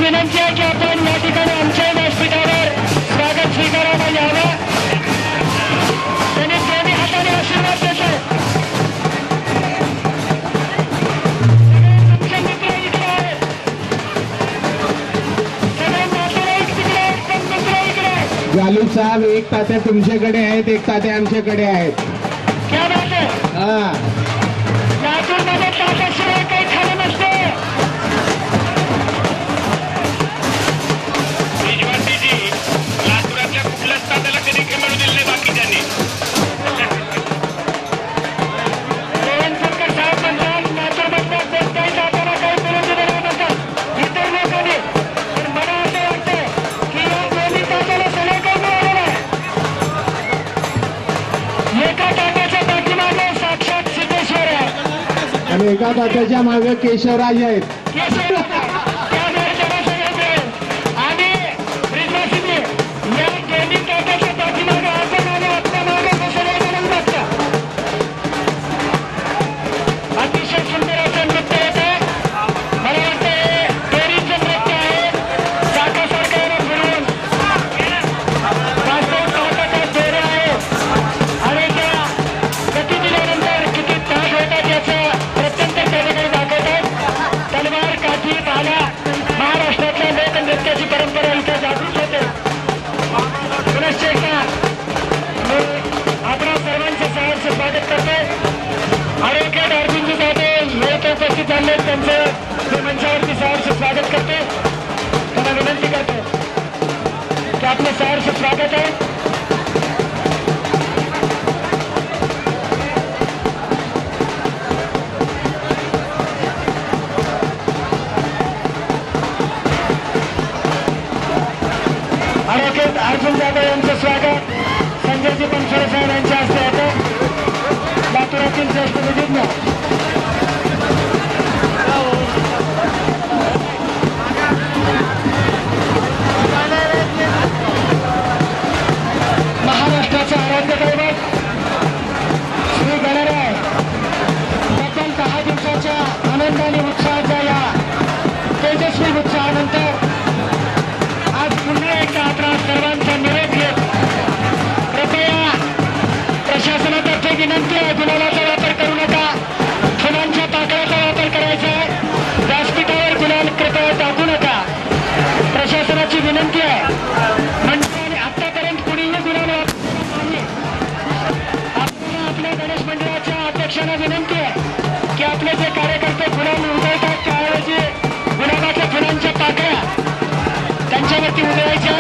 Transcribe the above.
विनंती आहे की आपण या ठिकाणी आमच्या व्यासपीठावर स्वागत स्वीकारायला यावं. त्यांनी दोन्ही हाताने आशीर्वाद देतो. तुमचे मित्र इकडे आहेत, सगळे नातेवाईक तिकडे आहेत, पण मित्र इकडे आहेत. जालू साहेब, एक तात्या तुमच्याकडे आहेत, एक तात्या आमच्याकडे आहेत. क्या बात आहे. हा, लातूरमध्ये तात्याशिवाय काही खालं नसते. लातूरातल्या कुठल्याच तात्याला कधी खेळू दिले नाही बाकीच्यांनी. गोविंदपूरकर साहेब म्हणतात लातूरमधल्या कोणत्याही तात्याला काही करू दिलं नाही म्हणतात इतर लोकांनी. पण मला असं वाटतं की या दोन्ही तात्याला सगळं काही मिळालेलं आहे. एका तात्याच्या पाठीमागे साक्षात सिद्धेश्वर आहे. आणि एका तात्याच्या मागे केशवराज आहेत. केशवराज आहे. त्यामुळे त्याला सगळं मिळेल. आणि ब्रिजवासींनी या दोन्ही तात्याच्या पाठीमागे आपण आणि आपल्या मागे सगळेजण बघता. अतिशय सुंदर असं नृत्य होत आहे. मला वाटतं हे दोरीचं नृत्य आहे. चाकासारखं याला फिरवून वास्तव चाकाच्या दोऱ्या आहेत आणि त्या गती दिल्यानंतर किती तास होतात याचं प्रत्यंत त्या ठिकाणी दाखवतात. तलवार, काठी, भाला, महाराष्ट्रातल्या लोकनृत्याची परंपरा इथे जागृत होते. पुनश्च एकदा मी आपणा सर्वांचं सहर्ष स्वागत करतो. ॲडव्होकेट अरविंद जाधव हे ते उपस्थित झाले, त्यांचं मी मंचावरती सहर्ष स्वागत करतो. त्यांना विनंती करतो की आपलं सहर्ष स्वागत आहे. ॲडव्होकेट अर्जुन जाधव यांचं स्वागत संजयजी बनसोडे साहेब यांच्या हस्ते होतं. लातूरातील ज्येष्ठ विधिज्ञ महाराष्ट्राचे आराध्य दैवत श्री गणराय तब्बल 10 दिवसाच्या आनंदाने उत्साहाच्या या तेजस्वी उत्साहानंतर आज पुन्हा एकदा आपला सर्वांचा निरोप घेत कृपया प्रशासनातर्फे विनंती आहे, गुलालाचा वापर करू नका. फुलांच्या पाकळ्याचा वापर करायचा आहे. व्यासपीठावर गुलाल कृपया टाकू नका. प्रशासनाची विनंती आहे. मंडळाने आतापर्यंत कुणीही गुलाल वापरला नाही. आपल्याला आपल्या गणेश मंडळाच्या अध्यक्षांना विनंती आहे की आपले जे कार्यकर्ते गुलाल उधळतात त्याऐवजी गुलाबाच्या फुलांच्या पाकळ्या त्यांच्यावरती उधळायच्या